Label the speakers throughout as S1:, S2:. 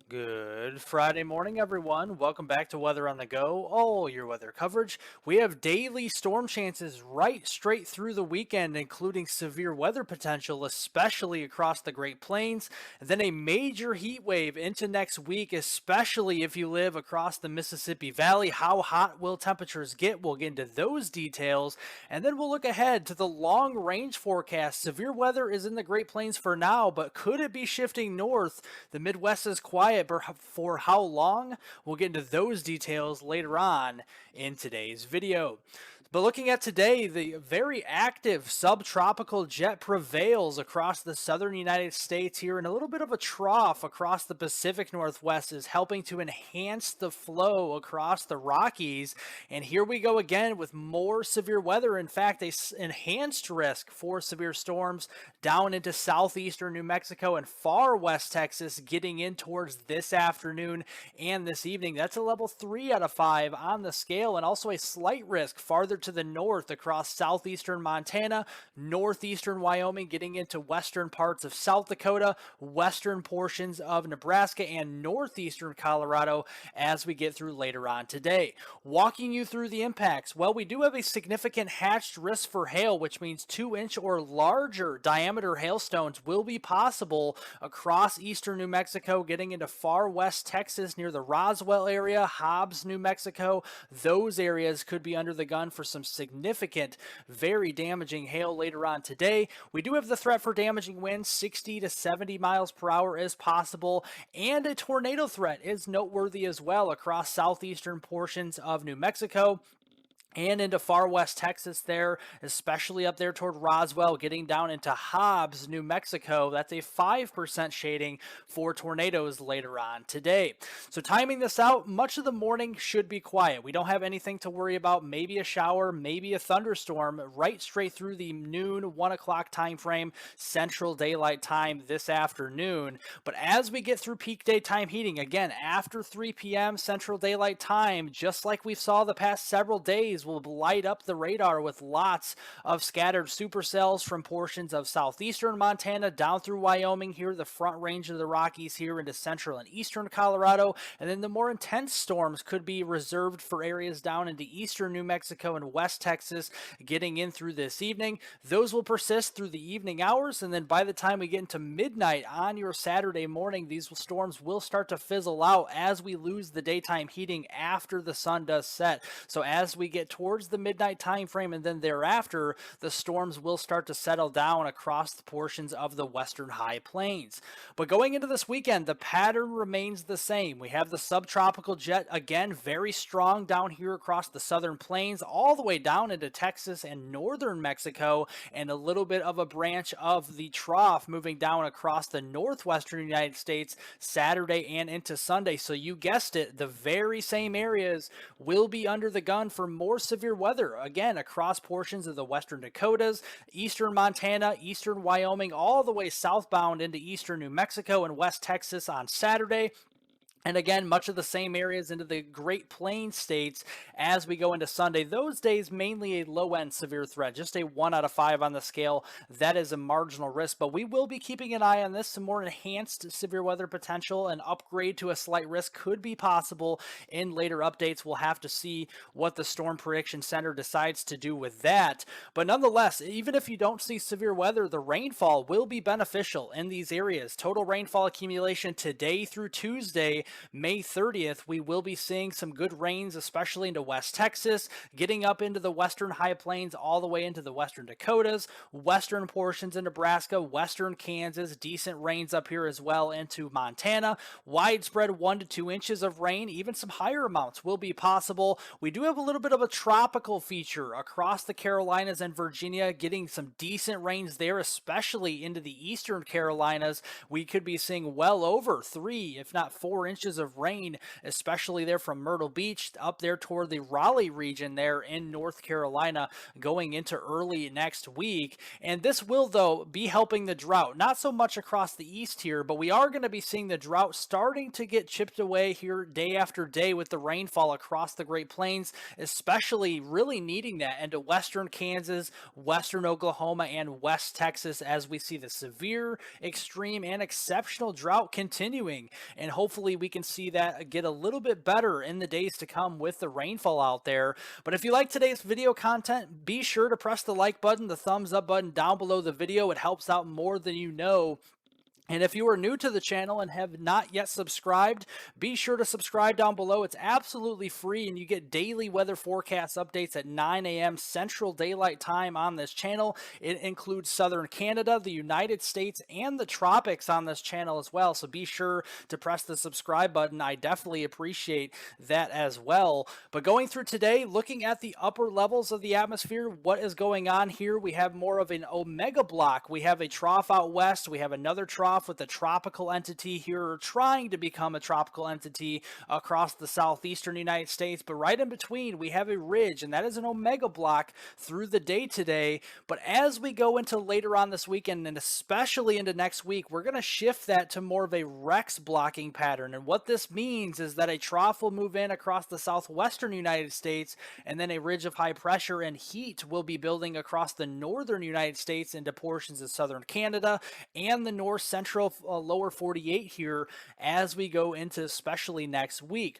S1: Good Friday morning, everyone. Welcome back to Weather on the Go, all your weather coverage. We have daily storm chances right straight through the weekend, including severe weather potential, especially across the Great Plains. And then a major heat wave into next week, especially if you live across the Mississippi Valley. How hot will temperatures get? We'll get into those details. And then we'll look ahead to the long range forecast. Severe weather is in the Great Plains for now, but could it be shifting north? The Midwest is quiet, but for how long? We'll get into those details later on in today's video. But looking at today, the very active subtropical jet prevails across the southern United States here, and a little bit of a trough across the Pacific Northwest is helping to enhance the flow across the Rockies. And here we go again with more severe weather. In fact, a enhanced risk for severe storms down into southeastern New Mexico and far west Texas, getting in towards this afternoon and this evening. That's a level 3 out of 5 on the scale, and also a slight risk farther to the north across southeastern Montana, northeastern Wyoming, getting into western parts of South Dakota, western portions of Nebraska, and northeastern Colorado as we get through later on today. Walking you through the impacts, well, we do have a significant hatched risk for hail, which means 2-inch or larger diameter hailstones will be possible across eastern New Mexico, getting into far west Texas near the Roswell area, Hobbs, New Mexico. Those areas could be under the gun for some significant, very damaging hail later on today. We do have the threat for damaging winds, 60 to 70 miles per hour is possible, and a tornado threat is noteworthy as well across southeastern portions of New Mexico and into far west Texas there, especially up there toward Roswell, getting down into Hobbs, New Mexico. That's a 5% shading for tornadoes later on today. So timing this out, much of the morning should be quiet. We don't have anything to worry about, maybe a shower, maybe a thunderstorm, right straight through the noon, 1 o'clock time frame, Central Daylight Time this afternoon. But as we get through peak daytime heating, again, after 3 p.m. Central Daylight Time, just like we saw the past several days, will light up the radar with lots of scattered supercells from portions of southeastern Montana down through Wyoming here, the front range of the Rockies here into central and eastern Colorado. And then the more intense storms could be reserved for areas down into eastern New Mexico and west Texas getting in through this evening. Those will persist through the evening hours, and then by the time we get into midnight on your Saturday morning, these storms will start to fizzle out as we lose the daytime heating after the sun does set. So as we get towards the midnight time frame and then thereafter, the storms will start to settle down across the portions of the western high plains. But going into this weekend, the pattern remains the same. We have the subtropical jet again, very strong down here across the southern plains, all the way down into Texas and northern Mexico, and a little bit of a branch of the trough moving down across the northwestern United States Saturday and into Sunday. So you guessed it, the very same areas will be under the gun for more severe weather, again, across portions of the western Dakotas, eastern Montana, eastern Wyoming, all the way southbound into eastern New Mexico and west Texas on Saturday. And again, much of the same areas into the Great Plains states as we go into Sunday. Those days, mainly a low-end severe threat, just a 1 out of 5 on the scale. That is a marginal risk, but we will be keeping an eye on this. Some more enhanced severe weather potential. An upgrade to a slight risk could be possible in later updates. We'll have to see what the Storm Prediction Center decides to do with that. But nonetheless, even if you don't see severe weather, the rainfall will be beneficial in these areas. Total rainfall accumulation today through Tuesday, May 30th, we will be seeing some good rains, especially into West Texas, getting up into the western high plains, all the way into the western Dakotas, western portions of Nebraska, western Kansas, decent rains up here as well into Montana. Widespread 1 to 2 inches of rain, even some higher amounts will be possible. We do have a little bit of a tropical feature across the Carolinas and Virginia, getting some decent rains there, especially into the eastern Carolinas. We could be seeing well over 3, if not 4 inches inches of rain, especially there from Myrtle Beach up there toward the Raleigh region there in North Carolina going into early next week. And this will, though, be helping the drought. Not so much across the east here, but we are going to be seeing the drought starting to get chipped away here day after day with the rainfall across the Great Plains, especially really needing that into western Kansas, western Oklahoma, and west Texas as we see the severe, extreme, and exceptional drought continuing. And hopefully we can see that get a little bit better in the days to come with the rainfall out there. But if you like today's video content, be sure to press the like button, the thumbs up button down below the video. It helps out more than you know. And if you are new to the channel and have not yet subscribed, be sure to subscribe down below. It's absolutely free, and you get daily weather forecast updates at 9 a.m. Central Daylight Time on this channel. It includes southern Canada, the United States, and the tropics on this channel as well. So be sure to press the subscribe button. I definitely appreciate that as well. But going through today, looking at the upper levels of the atmosphere, what is going on here? We have more of an omega block. We have a trough out west. We have another trough with a tropical entity here, or trying to become a tropical entity across the southeastern United States. But right in between, we have a ridge, and that is an omega block through the day today. But as we go into later on this weekend, and especially into next week, we're going to shift that to more of a Rex blocking pattern. And what this means is that a trough will move in across the southwestern United States, and then a ridge of high pressure and heat will be building across the northern United States into portions of southern Canada and the north central lower 48 here as we go into especially next week.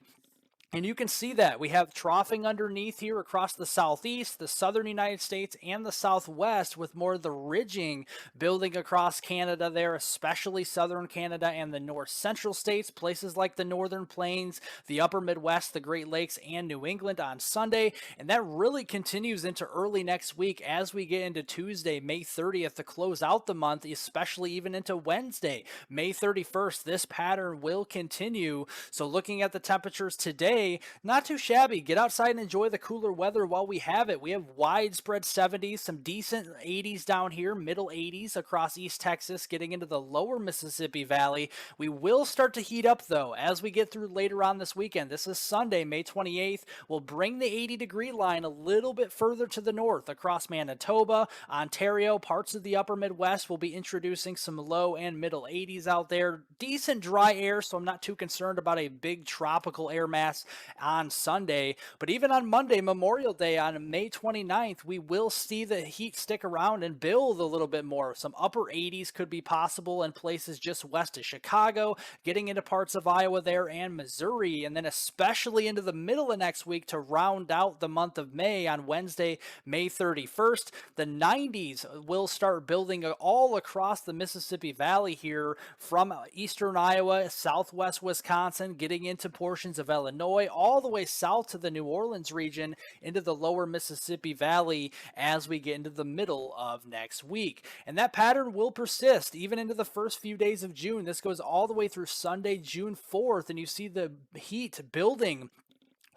S1: And you can see that we have troughing underneath here across the southeast, the southern United States, and the southwest, with more of the ridging building across Canada there, especially southern Canada and the north central states, places like the northern plains, the upper Midwest, the Great Lakes, and New England on Sunday. And that really continues into early next week as we get into Tuesday, May 30th, to close out the month, especially even into Wednesday, May 31st. This pattern will continue. So looking at the temperatures today, not too shabby. Get outside and enjoy the cooler weather while we have it. We have widespread 70s, some decent 80s down here, middle 80s across East Texas, getting into the lower Mississippi Valley. We will start to heat up, though, as we get through later on this weekend. This is Sunday, May 28th. We'll bring the 80-degree line a little bit further to the north across Manitoba, Ontario, parts of the upper Midwest. We'll be introducing some low and middle 80s out there. Decent dry air, so I'm not too concerned about a big tropical air mass on Sunday. But even on Monday, Memorial Day, on May 29th, we will see the heat stick around and build a little bit more. Some upper 80s could be possible in places just west of Chicago, getting into parts of Iowa there and Missouri, and then especially into the middle of next week to round out the month of May on Wednesday, May 31st. The 90s will start building all across the Mississippi Valley here from eastern Iowa, southwest Wisconsin, getting into portions of Illinois, all the way south to the New Orleans region into the lower Mississippi Valley as we get into the middle of next week. And that pattern will persist even into the first few days of June. This goes all the way through Sunday, June 4th, and you see the heat building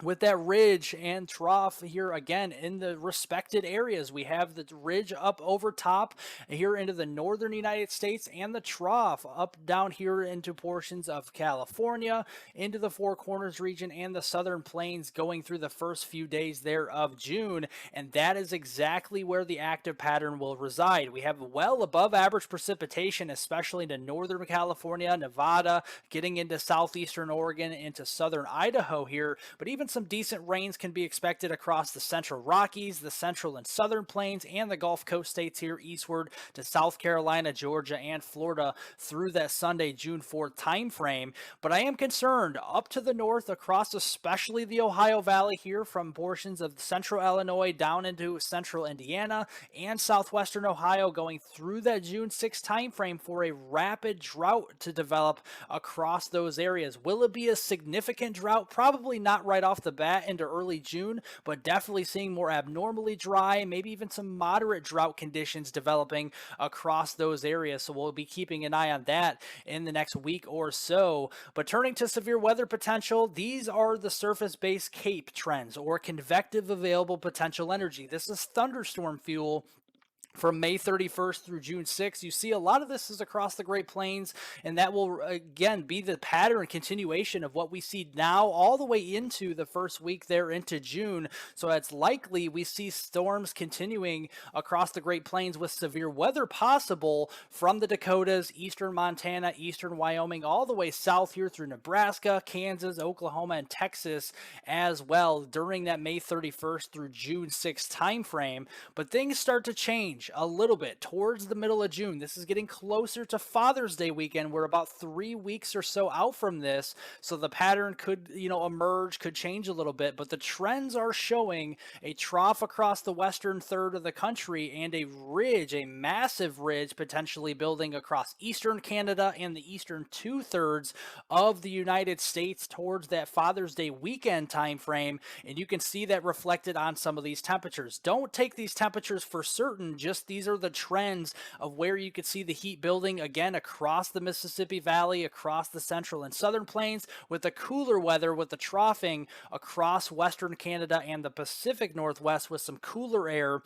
S1: with that ridge and trough here again in the respected areas. We have the ridge up over top here into the northern United States, and the trough up down here into portions of California, into the Four Corners region and the southern plains going through the first few days there of June. And that is exactly where the active pattern will reside. We have well above average precipitation, especially into northern California, Nevada, getting into southeastern Oregon, into southern Idaho here. But even some decent rains can be expected across the central Rockies, the central and southern plains, and the Gulf Coast states here eastward to South Carolina, Georgia, and Florida through that Sunday, June 4th time frame. But I am concerned up to the north across especially the Ohio Valley here, from portions of central Illinois down into central Indiana and southwestern Ohio, going through that June 6th time frame for a rapid drought to develop across those areas. Will it be a significant drought? Probably not right off the bat into early June, but definitely seeing more abnormally dry, maybe even some moderate drought conditions developing across those areas. So we'll be keeping an eye on that in the next week or so. But turning to severe weather potential, these are the surface-based CAPE trends, or convective available potential energy. This is thunderstorm fuel from May 31st through June 6th. You see a lot of this is across the Great Plains, and that will again be the pattern continuation of what we see now all the way into the first week there into June. So it's likely we see storms continuing across the Great Plains with severe weather possible from the Dakotas, eastern Montana, eastern Wyoming, all the way south here through Nebraska, Kansas, Oklahoma, and Texas as well during that May 31st through June 6th timeframe. But things start to change a little bit towards the middle of June. This is getting closer to Father's Day weekend. We're about 3 weeks or so out from this. So the pattern could, emerge, could change a little bit, but the trends are showing a trough across the western third of the country and a ridge, a massive ridge potentially building across eastern Canada and the eastern 2/3 of the United States towards that Father's Day weekend time frame. And you can see that reflected on some of these temperatures. Don't take these temperatures for certain, just these are the trends of where you could see the heat building again across the Mississippi Valley, across the central and southern plains, with the cooler weather, with the troughing across western Canada and the Pacific Northwest with some cooler air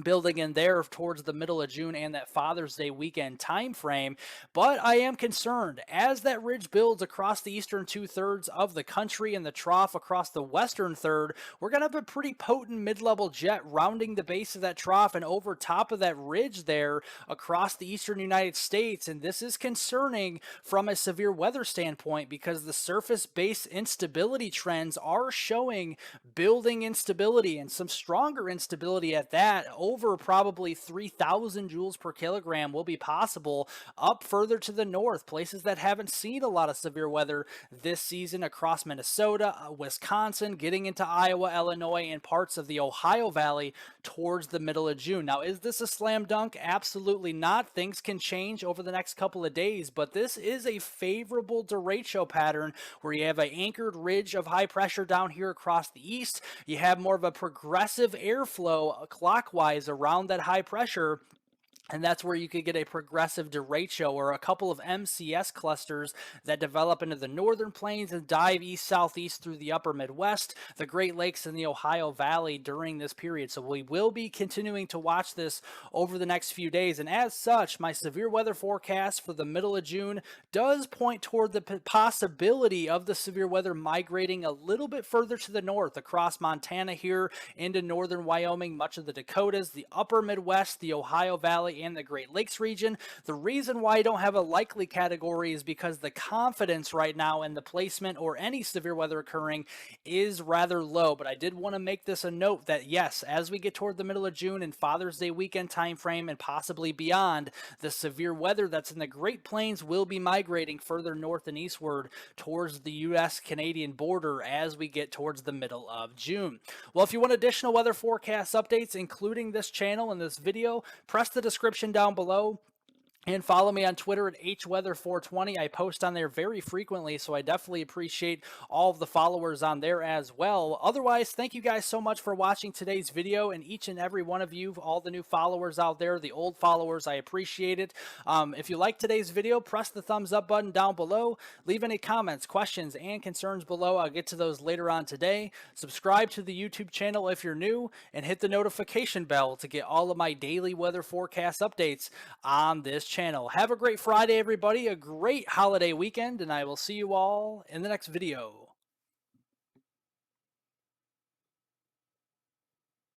S1: building in there towards the middle of June and that Father's Day weekend time frame. But I am concerned as that ridge builds across the eastern 2/3 of the country and the trough across the western third, we're going to have a pretty potent mid-level jet rounding the base of that trough and over top of that ridge there across the eastern United States. And this is concerning from a severe weather standpoint because the surface base instability trends are showing building instability and some stronger instability at that. Over probably 3,000 joules per kilogram will be possible up further to the north, places that haven't seen a lot of severe weather this season across Minnesota, Wisconsin, getting into Iowa, Illinois, and parts of the Ohio Valley towards the middle of June. Now, is this a slam dunk? Absolutely not. Things can change over the next couple of days, but this is a favorable derecho pattern where you have an anchored ridge of high pressure down here across the east. You have more of a progressive airflow clockwise around that high pressure. And that's where you could get a progressive derecho or a couple of MCS clusters that develop into the northern plains and dive east-southeast through the upper Midwest, the Great Lakes, and the Ohio Valley during this period. So we will be continuing to watch this over the next few days. And as such, my severe weather forecast for the middle of June does point toward the possibility of the severe weather migrating a little bit further to the north across Montana here into northern Wyoming, much of the Dakotas, the upper Midwest, the Ohio Valley, and the Great Lakes region. The reason why I don't have a likely category is because the confidence right now in the placement or any severe weather occurring is rather low. But I did want to make this a note that yes, as we get toward the middle of June and Father's Day weekend time frame and possibly beyond, the severe weather that's in the Great Plains will be migrating further north and eastward towards the U.S.-Canadian border as we get towards the middle of June. Well, if you want additional weather forecast updates, including this channel and this video, press the description down below. And follow me on Twitter at hweather420. I post on there very frequently, so I definitely appreciate all of the followers on there as well. Otherwise, thank you guys so much for watching today's video, and each and every one of you, all the new followers out there, the old followers, I appreciate it. If you like today's video, press the thumbs up button down below. Leave any comments, questions, and concerns below. I'll get to those later on today. Subscribe to the YouTube channel if you're new, and hit the notification bell to get all of my daily weather forecast updates on this channel. Have a great Friday, everybody, a great holiday weekend, and I will see you all in the next video.